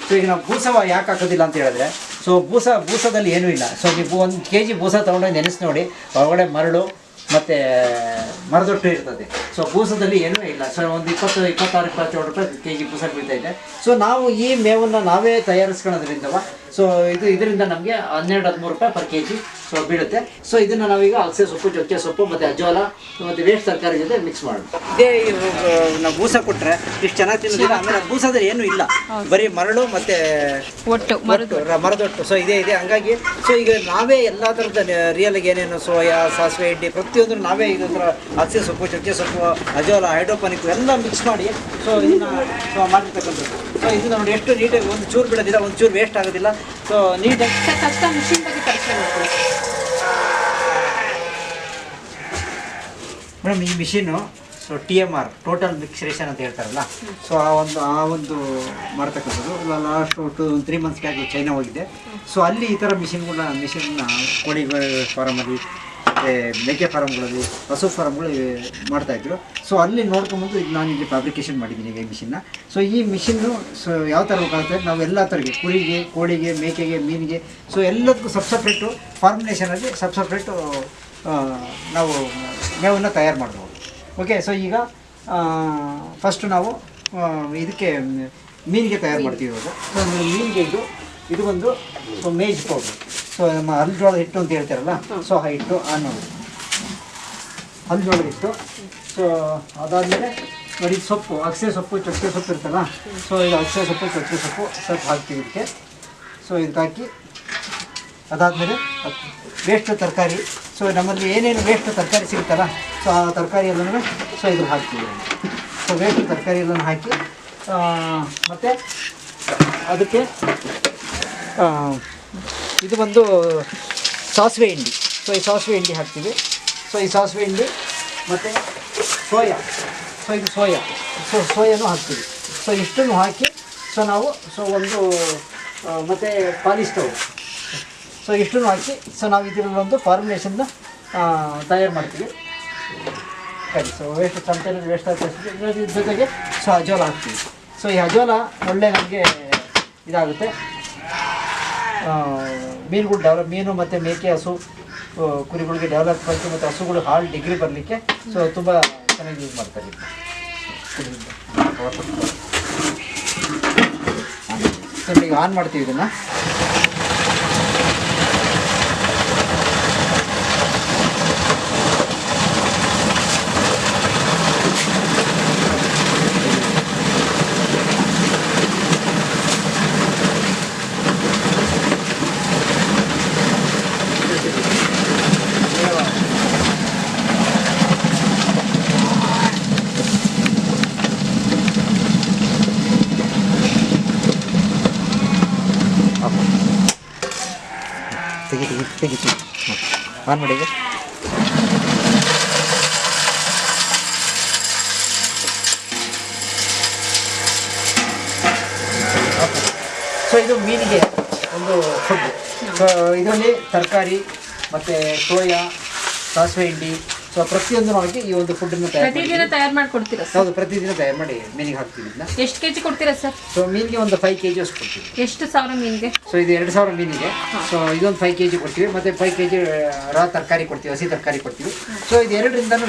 So ಈಗ ನಾವು ಬೂಸ ಯಾಕೆ ಹಾಕೋದಿಲ್ಲ ಅಂತ ಹೇಳಿದ್ರೆ, ಸೊ ಬೂಸದಲ್ಲಿ ಏನೂ ಇಲ್ಲ. ಸೊ ನೀವು 1 kg ಬೂಸ ತೊಗೊಂಡು ನೆನೆಸಿ ನೋಡಿ, ಒಳಗಡೆ ಮರಳು ಮತ್ತು ಮರದೊಟ್ಟು ಇರ್ತದೆ. ಸೊ ಬೂಸದಲ್ಲಿ ಏನೂ ಇಲ್ಲ. ಸೊ ಒಂದು 26-27 ರೂಪಾಯಿ kg ಬೂಸ ಬೀಳ್ತಾಯಿದೆ. ಸೊ ನಾವು ಈ ಮೇವನ್ನು ನಾವೇ ತಯಾರಿಸ್ಕೊಳ್ಳೋದ್ರಿಂದವ ಸೊ ಇದರಿಂದ ನಮಗೆ 12-13 ರೂಪಾಯಿ per kg ಸೊ ಬೀಳುತ್ತೆ. ಸೊ ಇದನ್ನು ನಾವೀಗ ಅಗಸೆ ಸೊಪ್ಪು, ಜೊಕ್ಕೆ ಸೊಪ್ಪು ಮತ್ತು ಅಜೋಲ ಮತ್ತು ವೇಸ್ಟ್ ತರಕಾರಿ ಜೊತೆ ಮಿಕ್ಸ್ ಮಾಡೋಣ. ಇದೇ ನಾವು ಬೂಸ ಕೊಟ್ಟರೆ ಇಷ್ಟು ಚೆನ್ನಾಗಿ ತಿನ್ನೋದಿಲ್ಲ. ಆಮೇಲೆ ಬೂಸದಲ್ಲಿ ಏನೂ ಇಲ್ಲ, ಬರೀ ಮರಳು ಮತ್ತು ಮರದೊಟ್ಟು. ಸೊ ಇದೇ ಹಂಗಾಗಿ ಸೊ ಈಗ ನಾವೇ ಎಲ್ಲ ಥರದ ರಿಯಲ್ಗೆ ಏನೇನು ಸೋಯಾ, ಸಾಸಿವೆ, ಎಣ್ಣೆ ಪ್ರತಿಯೊಂದು ನಾವೇ ಇದ್ರ ಥರ ಅಗಸೆ ಸೊಪ್ಪು, ಜೊಕ್ಕೆ ಸೊಪ್ಪು, ಅಜೋಲ, ಹೈಡ್ರೋಪನಿಕ್ ಎಲ್ಲ ಮಿಕ್ಸ್ ಮಾಡಿ ಸೊ ಇದನ್ನು ಮಾಡಿರ್ತಕ್ಕಂಥದ್ದು. ಸೊ ಇದು ನೋಡಿ ಎಷ್ಟು ನೀಟಾಗಿ, ಒಂದು ಚೂರು ಬಿಡೋದಿಲ್ಲ, ಒಂದು ಚೂರು ವೇಸ್ಟ್ ಆಗೋದಿಲ್ಲ. ಸೊ ನೀಟಾಗಿ ಮೇಡಮ್ ಈ ಮಿಷಿನು ಸೊ TMR ಟೋಟಲ್ ಮಿಕ್ಸರೇಷನ್ ಅಂತ ಹೇಳ್ತಾರಲ್ಲ, ಸೊ ಆ ಒಂದು ಮಾಡ್ತಕ್ಕಂಥದ್ದು. ಲಾಸ್ಟ್ 3 months ಬ್ಯಾಕ್ ಚೈನಾ ಹೋಗಿದ್ದೆ. ಸೊ ಅಲ್ಲಿ ಈ ಥರ ಮಿಷಿನ್ನ ಕೋಳಿ ಫಾರಮಲ್ಲಿ ಮತ್ತು ಮೇಕೆ ಫಾರಮ್ಗಳಲ್ಲಿ, ಹಸು ಫಾರಮ್ಗಳು ಮಾಡ್ತಾಯಿದ್ರು. ಸೊ ಅಲ್ಲಿ ನೋಡ್ಕೊಂಬಂದು ಈಗ ನಾನು ಇಲ್ಲಿ ಫ್ಯಾಬ್ರಿಕೇಷನ್ ಮಾಡಿದ್ದೀನಿ ಈಗ ಈ ಮಿಷಿನ್ನ. ಸೊ ಈ ಮಿಷಿನ್ನು ಸೊ ಯಾವ ಥರ ಬೇಕಾಗುತ್ತೆ, ನಾವು ಎಲ್ಲ ಥರಗೆ ಕುರಿಗೆ, ಕೋಳಿಗೆ, ಮೇಕೆಗೆ, ಮೀನಿಗೆ ಸೊ ಎಲ್ಲದಕ್ಕೂ ಸಪ್ರೇಟು ಫಾರ್ಮುಲೇಷನಲ್ಲಿ ಸಪ್ರೇಟು ನಾವು ಮೇವನ್ನು ತಯಾರು ಮಾಡ್ಬೋದು. ಓಕೆ, ಸೊ ಈಗ ಫಸ್ಟು ನಾವು ಇದಕ್ಕೆ ಮೀನಿಗೆ ತಯಾರು ಮಾಡ್ತೀವಿ ಇವಾಗ. ಸೊ ಮೀನಿಗೆ ಇದು ಒಂದು ಸೊ ಮೇಜ್ ಪೌಡ್ರು. ಸೊ ನಮ್ಮ ಹಲ್ಜೋಳದ ಹಿಟ್ಟು ಅಂತ ಹೇಳ್ತಾರಲ್ಲ, ಸೊ ಆ ಹಿಟ್ಟು ಅನ್ನೋದು ಹಲ್ಜೋಳದ ಹಿಟ್ಟು. ಸೊ ಅದಾದಮೇಲೆ ನೋಡಿ ಸೊಪ್ಪು, ಅಗಸೆ ಸೊಪ್ಪು, ಚೊಕ್ಕೆ ಸೊಪ್ಪು ಇರ್ತಲ್ಲ, ಸೊ ಇದು ಅಗಸೆ ಸೊಪ್ಪು, ಚೊಕ್ಕೆ ಸೊಪ್ಪು ಸ್ವಲ್ಪ ಹಾಕ್ತೀವಿ ಇದಕ್ಕೆ. ಸೊ ಇದಕ್ಕೆ ಹಾಕಿ ಅದಾದಮೇಲೆ ವೇಸ್ಟ್ ತರಕಾರಿ. ಸೊ ನಮ್ಮಲ್ಲಿ ಏನೇನು ವೇಸ್ಟ್ ತರಕಾರಿ ಸಿಗುತ್ತಲ್ಲ, ಸೊ ಆ ತರಕಾರಿ ಎಲ್ಲನೂ ಸೊ ಇದ್ರ ಹಾಕ್ತೀವಿ. ಸೊ ವೇಸ್ಟ್ ತರಕಾರಿ ಎಲ್ಲನೂ ಹಾಕಿ ಮತ್ತು ಅದಕ್ಕೆ ಇದು ಒಂದು ಸಾಸಿವೆ ಹಿಂಡಿ. ಸೊ ಈ ಸಾಸಿವೆ ಹಿಂಡಿ ಹಾಕ್ತೀವಿ. ಸೊ ಈ ಸಾಸಿವೆ ಹಿಂಡಿ ಮತ್ತು ಸೋಯಾ. ಸೊ ಇದು ಸೋಯಾನೂ ಹಾಕ್ತೀವಿ. ಸೊ ಇಷ್ಟನ್ನು ಹಾಕಿ ಸೊ ನಾವು ಒಂದು ಮತ್ತು ಪಾಲಿಸ್ಟವ್. ಸೊ ಇಷ್ಟನ್ನು ಹಾಕಿ ಸೊ ನಾವು ಇದರಲ್ಲೊಂದು ಫಾರ್ಮುಲೇಷನ್ನ ತಯಾರು ಮಾಡ್ತೀವಿ. ಸರಿ, ಸೊ ವೇಸ್ಟ್ ಚಮಚದಲ್ಲಿ ವೇಸ್ಟ್ ಆಗ್ತದೆ. ಇದ್ರ ಜೊತೆಗೆ ಸೊ ಅಜೋಲ ಹಾಕ್ತೀವಿ. ಸೊ ಈ ಅಜೋಲ ಒಳ್ಳೆ ನಮಗೆ ಇದಾಗುತ್ತೆ, ಮೀನು ಮತ್ತು ಮೇಕೆ, ಹಸು, ಕುರಿಗಳಿಗೆ ಡೆವಲಪ್ ಆಯಿತು ಮತ್ತು ಹಸುಗಳು ಹಾಲು ಡಿಗ್ರಿ ಬರಲಿಕ್ಕೆ ಸೊ ತುಂಬ ಚೆನ್ನಾಗಿ ಯೂಸ್ ಮಾಡ್ತಾರೆ. ಸೊ ಈಗ ಆನ್ ಮಾಡ್ತೀವಿ ಇದನ್ನು. ತೆಗಿತೀವಿ ಆನ್ ಮಾಡಿ. ಸೊ ಇದು ಮೀನಿಗೆ ಒಂದು ಫುಡ್. ಸೊ ಇದರಲ್ಲಿ ತರಕಾರಿ ಮತ್ತು ಸೋಯಾ, ಸಾಸಿವೆ ಹಿಂಡಿ, ಸೊ ಪ್ರತಿಯೊಂದು ಹಾಕಿ ಈ ಒಂದು ಫುಡ್ಡನ್ನು ತಯಾರು ಮಾಡಿಕೊಡ್ತೀರಾ? ಹೌದು, ಪ್ರತಿದಿನ ತಯಾರು ಮಾಡಿ ಮೀನಿಗೆ ಹಾಕ್ತೀವಿ. ಎಷ್ಟು ಕೆಜಿ ಕೊಡ್ತೀರಾ ಸರ್? ಸೊ ಮೀನಿಗೆ ಒಂದು 5 kg ಅಷ್ಟು ಕೊಡ್ತೀವಿ. ಎಷ್ಟು ಸಾವಿರ ಮೀನಿಗೆ? ಸೊ ಇದು 2000 ಮೀನಿಗೆ. ಸೊ ಇದೊಂದು 5 kg ಕೊಡ್ತೀವಿ ಮತ್ತು 5 kg ರಾ ತರಕಾರಿ ಕೊಡ್ತೀವಿ, ಹಸಿ ತರಕಾರಿ ಕೊಡ್ತೀವಿ. ಸೊ ಇದು ಎರಡರಿಂದನೂ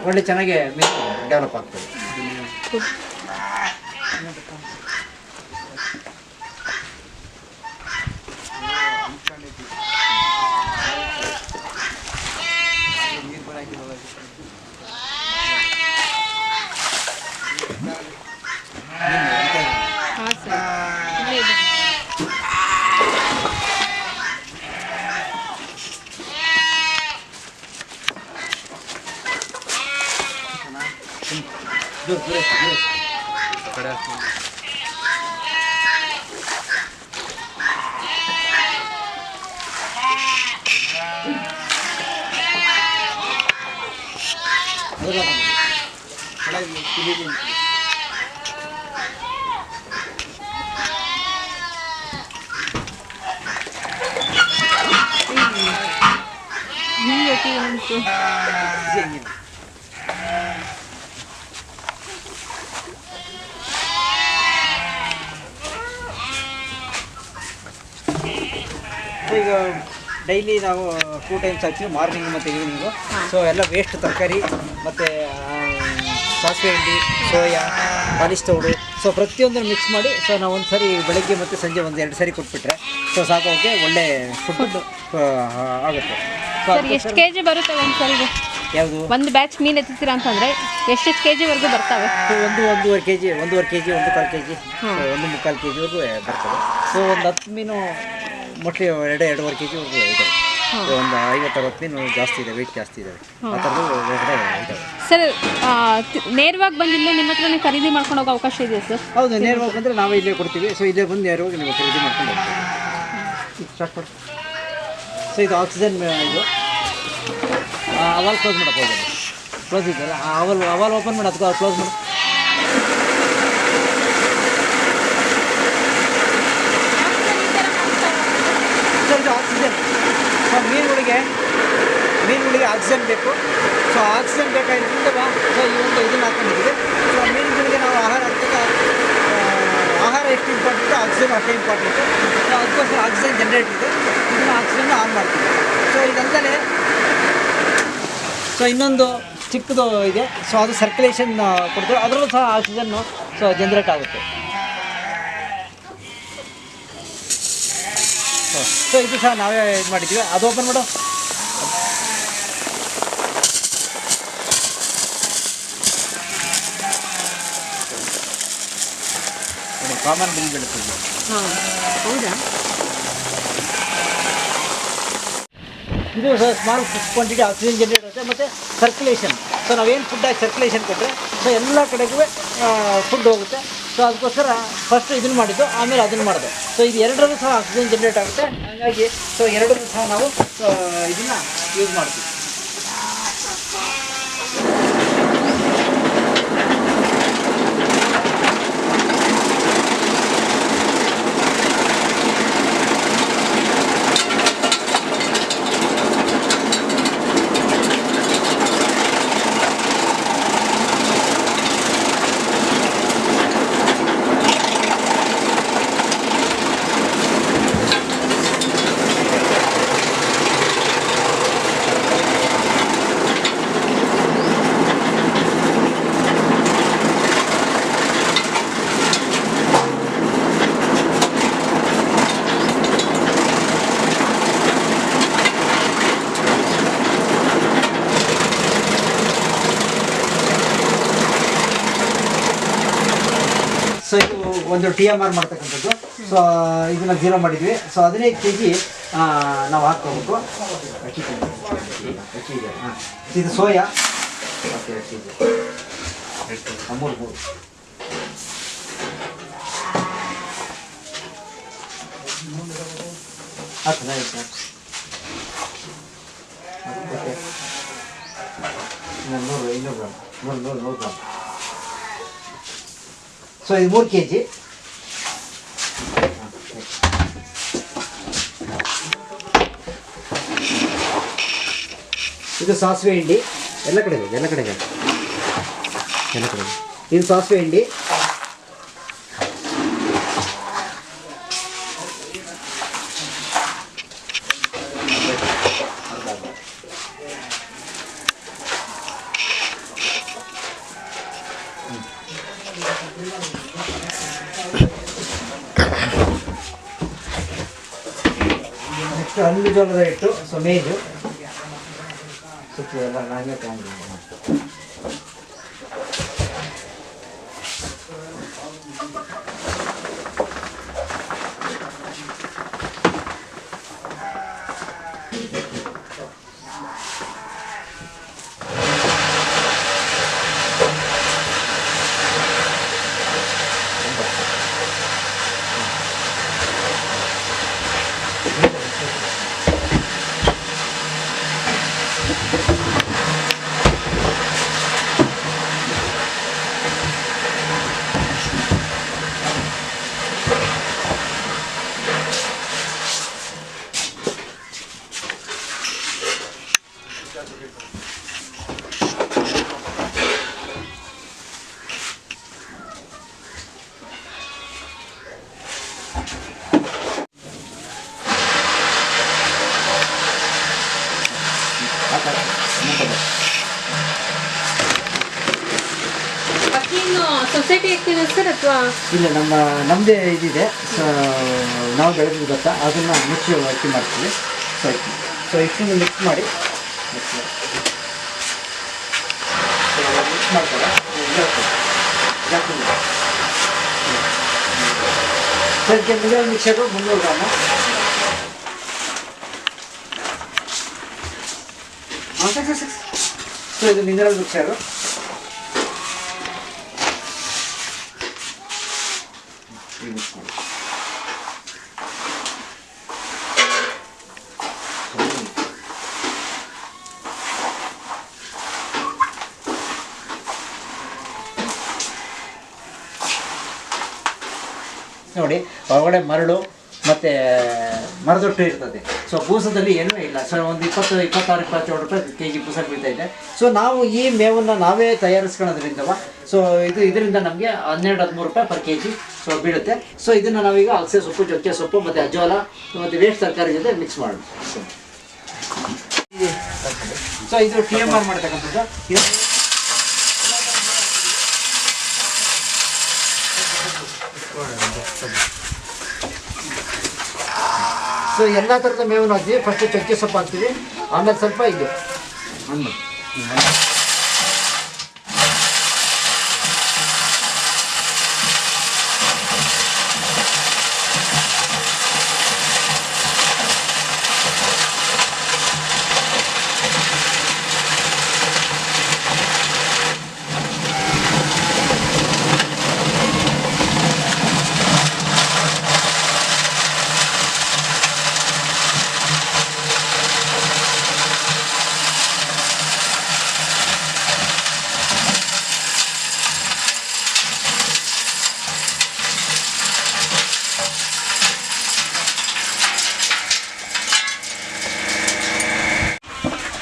ಒಳ್ಳೆ ಚೆನ್ನಾಗಿ ಮೀನು ಡೆವಲಪ್ ಆಗ್ತದೆ. ಸೊ ಈಗ ಡೈಲಿ ನಾವು 2 ಟೈಮ್ಸ್ ಹಾಕ್ತೀವಿ, ಮಾರ್ನಿಂಗ್ ಮತ್ತು ಈವ್ನಿಂಗು. ಸೊ ಎಲ್ಲ ವೇಸ್ಟ್ ತರಕಾರಿ ಮತ್ತು ಸಾಸಿವೆ ಹಿಂಡಿ, ಸೋಯಾ, ಪಾಲಿಶ್ ತೌಡು, ಸೊ ಪ್ರತಿಯೊಂದನ್ನು ಮಿಕ್ಸ್ ಮಾಡಿ ಸೊ ನಾವು ಒಂದು ಸರಿ ಬೆಳಗ್ಗೆ ಮತ್ತು ಸಂಜೆ 1-2 ಸರಿ ಕೊಟ್ಬಿಟ್ರೆ ಸೊ ಸಾಕೋಕ್ಕೆ ಒಳ್ಳೆ ಫುಡ್ ಆಗುತ್ತೆ. ಸರ್ ಎಷ್ಟು ಕೆ ಜಿ ಬರುತ್ತೆ ಒಂದು ಸರಿಗೆ? ಯಾವುದು ಒಂದು ಬ್ಯಾಚ್ ಮೀನು ಎತ್ತಿರ್ತೀರಾ ಅಂತಂದರೆ ಎಷ್ಟೆಷ್ಟು ಕೆ ಜಿವರೆಗೂ ಬರ್ತವೆ? So 1-1.5 K G, 1.25 K G, 1/4 K G, 1/4 K ಜಿವರೆಗೂ ಬರ್ತದೆ. ಸೊ ಒಂದು 10 ಮೀನು ಮೋಸ್ಟ್ಲಿ 2-2.5 ಕೆ ಜಿವರೆಗೂ ಇದ್ದಾವೆ. ಒಂದು 50-60 ಮೀನು ಜಾಸ್ತಿ ಇದೆ, ವೆಯ್ಟ್ ಜಾಸ್ತಿ ಇದ್ದಾವೆ. ಆ ಥರದ್ದು ಒಳಗಡೆ ಇದ್ದಾವೆ. ಸರ್ ನೇರವಾಗಿ ಬಂದು ಇಲ್ಲೇ ನಿಮ್ಮ ಹತ್ರನೇ ಖರೀದಿ ಮಾಡ್ಕೊಂಡು ಹೋಗೋ ಅವಕಾಶ ಇದೆ ಸರ್? ಹೌದು, ನೇರವಾಗಿ ಬಂದರೆ ನಾವೇ ಇಲ್ಲೇ ಕೊಡ್ತೀವಿ. ಸೊ ಇಲ್ಲೇ ಬಂದು ನೇರವಾಗಿ ನೀವು ಖರೀದಿ ಮಾಡ್ಕೊಂಡು ಹೋಗ್ತೀವಿ. ಸ್ಟಾರ್ಟ್ ಮಾಡಿ. ಸೊ ಇದು ಆಕ್ಸಿಜನ್, ಇದು ಅವಾಲ್ ಕ್ಲೋಸ್ ಮಾಡಕ್ಕೆ ಹೋಗೋದು. ಕ್ಲೋಸ್ ಇದೆಯಲ್ಲ, ಅವಾಲ್ ಓಪನ್ ಮಾಡಿ ಅದಕ್ಕೆ ಕ್ಲೋಸ್ ಮಾಡಿ. ಸೊ ಇದು ಆಕ್ಸಿಜನ್. ಸೊ ಮೀನುಗಳಿಗೆ ಆಕ್ಸಿಜನ್ ಬೇಕು. ಸೊ ಆಕ್ಸಿಜನ್ ಬೇಕಾಗಿದ್ದರಿಂದ ಸೊ ಈ ಒಂದು ಇದನ್ನು ಹಾಕೊಂಡಿದ್ದೀವಿ. ಸೊ ಮೀನುಗಳಿಗೆ ನಾವು ಆಹಾರ ಹಾಕಿದಾಗ ಆಹಾರ ಎಷ್ಟು ಇಂಪಾರ್ಟೆಂಟು, ಆಕ್ಸಿಜನ್ ಅಷ್ಟೇ ಇಂಪಾರ್ಟೆಂಟು. ಸೊ ಅದಕ್ಕೋಸ್ಕರ ಆಕ್ಸಿಜನ್ ಜನ್ರೇಟ್ ಇದೆ, ಇದನ್ನು ಆಕ್ಸಿಜನ್ ಆನ್ ಮಾಡ್ತೀವಿ. ಸೊ ಇದಲ್ಲದೆ ಸೊ ಇನ್ನೊಂದು ಚಿಕ್ಕದು ಇದೆ. ಸೊ ಅದು ಸರ್ಕ್ಯುಲೇಷನ್ ಕೊಡ್ತೀವಿ, ಅದರಲ್ಲೂ ಸಹ ಆಕ್ಸಿಜನ್ನು ಸೊ ಜನ್ರೇಟ್ ಆಗುತ್ತೆ. ಸೊ ಇದು ಸಹ ನಾವೇ ಇದು ಮಾಡಿದ್ದೀವಿ. ಅದು ಓಪನ್ ಮಾಡು. ಕಾಮನ್ ಬಿಲ್ ಬೀಳುತ್ತದೆ. ಹೌದಾ? ಇದು ಸ್ಮಾಲ್ ಕ್ವಾಂಟಿಟಿ ಆಕ್ಸಿಜನ್ ಜನ್ರೇಟ್ ಆಗುತ್ತೆ ಮತ್ತು ಸರ್ಕ್ಯುಲೇಷನ್. ಸೊ ನಾವೇನು ಫುಡ್ಡಾಗಿ ಸರ್ಕ್ಯುಲೇಷನ್ ಕೊಟ್ಟರೆ ಸೊ ಎಲ್ಲ ಕಡೆಗೂ ಫುಡ್ ಹೋಗುತ್ತೆ. ಸೊ ಅದಕ್ಕೋಸ್ಕರ ಫಸ್ಟ್ ಇದನ್ನು ಮಾಡಿದ್ದು, ಆಮೇಲೆ ಅದನ್ನು ಮಾಡಿದೆ. ಸೊ ಇದು ಎರಡರಲ್ಲೂ ಸಹ ಆಕ್ಸಿಜನ್ ಜನ್ರೇಟ್ ಆಗುತ್ತೆ. ಹಾಗಾಗಿ ಸೊ ಎರಡನ್ನೂ ಸಹ ನಾವು ಇದನ್ನು ಯೂಸ್ ಮಾಡ್ತೀವಿ. ಸೊ ಇದು ಒಂದು TMR ಮಾಡ್ತಕ್ಕಂಥದ್ದು. ಸೊ ಇದನ್ನು 0 ಮಾಡಿದ್ವಿ. ಸೊ 15 kg ನಾವು ಹಾಕ್ಕೋಬೇಕು. ಇದು ಸೋಯಾ ಓಕೆ, 3 ಹಾಕು. 200 ಗ್ರಾಮ್. ಸೊ ಇದು 3 kg. ಇದು ಸಾಸಿವೆ ಹಿಂಡಿ, ಎಲ್ಲ ಕಡೆಗೆ ಇದು ಸಾಸಿವೆ ಹಿಂಡಿ. ನೆಕ್ಸ್ಟ್ ಹಣ್ಣು ಜೋಳದ ಹಿಟ್ಟು, ಸೊ ಮೇಜು ಸುತ್ತು ಎಲ್ಲ ನಾನೇ ತಗೊಂಡಿದ್ದೀನಿ. ಸೊಸೈಟಿ ಇರ್ತೀರಾ ಸರ್ ಅಥವಾ? ಇಲ್ಲ, ನಮ್ಮದೇ ಇದಿದೆ. ಸೊ ನಾವು ಬೆಳೆದಿದ್ದು ಗೊತ್ತಾ, ಅದನ್ನು ಮಿಕ್ಸಿ ಅಕ್ಕಿ ಮಾಡ್ತೀವಿ. ಸೊ ಇಷ್ಟನ್ನು ಮಿಕ್ಸ್ ಮಾಡಿ ಮಿಕ್ಸ್ ಮಾಡ್ತಾರೆ. ಸೊ ಇದಕ್ಕೆ ಮಿನರಲ್ ಮಿಕ್ಸರು 300 ಗ್ರಾಮು. ಸೊ ಇದು ಮಿನರಲ್ ಮಿಕ್ಸರು. ನೋಡಿ, ಹೊರಗಡೆ ಮರಳು ಮತ್ತು ಮರದೊಟ್ಟು ಇರ್ತದೆ. ಸೊ ಬೂಸದಲ್ಲಿ ಏನೂ ಇಲ್ಲ. ಸೊ ಒಂದು 26-27 ರೂಪಾಯಿ kg ಬೂಸ ಬೀಳ್ತಾಯಿದೆ. ಸೊ ನಾವು ಈ ಮೇವನ್ನು ನಾವೇ ತಯಾರಿಸ್ಕೊಳ್ಳೋದ್ರಿಂದ ಸೊ ಇದರಿಂದ ನಮಗೆ 12-13 ರೂಪಾಯಿ per kg ಸೊ ಬೀಳುತ್ತೆ. ಸೊ ಇದನ್ನು ನಾವೀಗ ಅಗಸೆ ಸೊಪ್ಪು, ಚೊಕ್ಕೆ ಸೊಪ್ಪು ಮತ್ತು ಅಜೋಲ ಮತ್ತು ವೇಸ್ಟ್ ತರಕಾರಿ ಜೊತೆ ಮಿಕ್ಸ್ ಮಾಡೋದು. ಸೊ ಇದು TMR ಮಾಡ್ತಕ್ಕಂಥದ್ದು. ಸೊ ಎಲ್ಲ ಥರದ ಮೇವನ್ನು ಹಾಕ್ತೀವಿ. ಫಸ್ಟು ಚಕ್ಕೆ ಸೊಪ್ಪು ಹಾಕ್ತೀವಿ, ಆಮೇಲೆ ಸ್ವಲ್ಪ ಇದು ಹಣ್ಣು.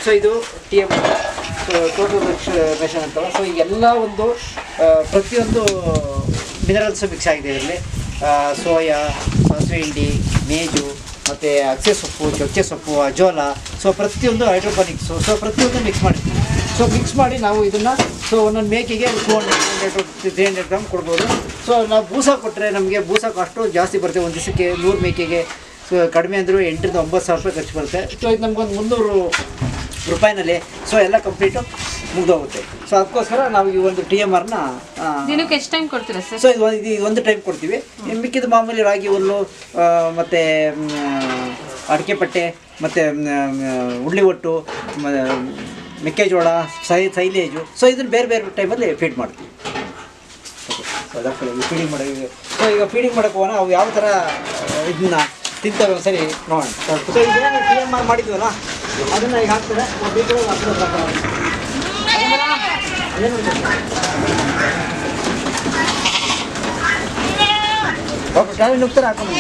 ಸೊ ಇದು TMR, ಸೊ ಟೋಟಲ್ ರೇಷನ್ ಅಂತಲ್ಲ. ಸೊ ಎಲ್ಲ ಒಂದು ಪ್ರತಿಯೊಂದು ಮಿನರಲ್ಸು ಮಿಕ್ಸ್ ಆಗಿದೆ ಇದರಲ್ಲಿ. ಸೋಯಾ, ಸಾಸಿವೆ ಹಿಂಡಿ, ಮೇಜು ಮತ್ತು ಅಗಸೆ ಸೊಪ್ಪು, ಚೊಕ್ಕೆ ಸೊಪ್ಪು, ಅಜೋಲ, ಸೊ ಪ್ರತಿಯೊಂದು ಹೈಡ್ರೋಪೋನಿಕ್ಸು, ಸೊ ಪ್ರತಿಯೊಂದು ಮಿಕ್ಸ್ ಮಾಡಿರ್ತೀವಿ. ಸೊ ಮಿಕ್ಸ್ ಮಾಡಿ ನಾವು ಇದನ್ನು ಸೊ ಒಂದೊಂದು ಮೇಕೆಗೆ 200-300 ಗ್ರಾಮ್ ಕೊಡ್ಬೋದು. ಸೊ ನಾವು ಬೂಸ ಕೊಟ್ಟರೆ ನಮಗೆ ಬೂಸ ಕಾಸ್ಟು ಜಾಸ್ತಿ ಬರುತ್ತೆ. ಒಂದು ದಿವಸಕ್ಕೆ 100 ಮೇಕೆಗೆ ಸೊ ಕಡಿಮೆ ಅಂದರೂ 8,000-9,000 ರೂಪಾಯಿ ಖರ್ಚು ಬರುತ್ತೆ. ಸೊ ಇದು ನಮಗೊಂದು 300 ರೂಪಾಯಿನಲ್ಲಿ ಸೊ ಎಲ್ಲ ಕಂಪ್ಲೀಟು ಮುಗಿದೋಗುತ್ತೆ. ಸೊ ಅದಕ್ಕೋಸ್ಕರ ನಾವು ಈ ಒಂದು TMRನ ದಿನಕ್ಕೆ ಎಷ್ಟು ಟೈಮ್ ಕೊಡ್ತೀರಾ ಸರ್? ಸೊ ಇದು ಒಂದು ಟೈಮ್ ಕೊಡ್ತೀವಿ. ಮಿಕ್ಕಿದ ಮಾಮೂಲಿ ರಾಗಿ ಹುಲ್ಲು ಮತ್ತು ಅಡಿಕೆ ಪಟ್ಟೆ ಮತ್ತು ಉಳ್ಳಿ ಒಟ್ಟು, ಮೆಕ್ಕೆಜೋಳ, ಸೈಲೇಜು, ಸೊ ಇದನ್ನು ಬೇರೆ ಬೇರೆ ಟೈಮಲ್ಲಿ ಫೀಡ್ ಮಾಡ್ತೀವಿ. ಸೊ ಅದಕ್ಕೆ ಫೀಡಿಂಗ್ ಮಾಡೋದು. ಸೊ ಈಗ ಫೀಡಿಂಗ್ ಮಾಡೋಕೆ ಹೋಗೋಣ, ಅವು ಯಾವ ಥರ ಇದನ್ನ ತಿಂತವೆ ಸರಿ ನೋಡೋಣ. ಸೊ ಇದೇನು TMR ಮಾಡಿದ್ವಲ್ಲ ಅದನ್ನು ಈಗ ಹಾಕ್ತಾರೆ. ಟ್ರಾಲಿ ನುಗ್ತಾರೆ ಹಾಕೊಂಡು.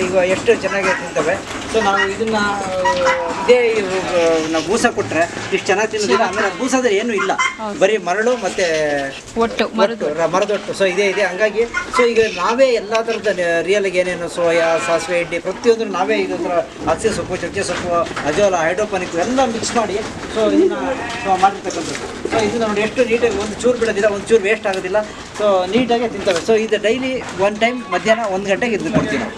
ಈಗ ಎಷ್ಟು ಚೆನ್ನಾಗಿ ತಿಂತವೆ. ಸೊ ನಾವು ಇದನ್ನು ನಾವು ಬೂಸ ಕೊಟ್ಟರೆ ಇಷ್ಟು ಚೆನ್ನಾಗಿ ತಿನ್ನೋದಿಲ್ಲ. ಆಮೇಲೆ ಬೂಸದಲ್ಲಿ ಏನೂ ಇಲ್ಲ, ಬರೀ ಮರಳು ಮತ್ತು ಮರದೊಟ್ಟು. ಸೊ ಇದೇ ಹಂಗಾಗಿ ಸೊ ಈಗ ನಾವೇ ಎಲ್ಲ ಥರದ ರಿಯಲ್ಗೆ ಏನೇನು ಸೋಯಾ, ಸಾಸಿವೆ ಹಿಂಡಿ ಪ್ರತಿಯೊಂದು ನಾವೇ ಇದು ಥರ ಅಗಸೆ ಸೊಪ್ಪು, ಚೊಕ್ಕೆ ಸೊಪ್ಪು, ಅಜೋಲ, ಹೈಡ್ರೋಪೋನಿಕ್ ಎಲ್ಲ ಮಿಕ್ಸ್ ಮಾಡಿ ಸೊ ಇದನ್ನು ಮಾಡಿರ್ತಕ್ಕಂಥದ್ದು. ಸೊ ಇದು ನೋಡಿ ಎಷ್ಟು ನೀಟಾಗಿ, ಒಂದು ಚೂರು ಬಿಡೋದಿಲ್ಲ, ಒಂದು ಚೂರು ವೇಸ್ಟ್ ಆಗೋದಿಲ್ಲ. ಸೊ ನೀಟಾಗಿ ತಿಂತವೆ. ಸೊ ಇದು ಡೈಲಿ 1 ಟೈಮ್ ಮಧ್ಯಾಹ್ನ 1 ಗಂಟೆಗೆ ಇದು ಕೊಡ್ತೀವಿ ನಾವು.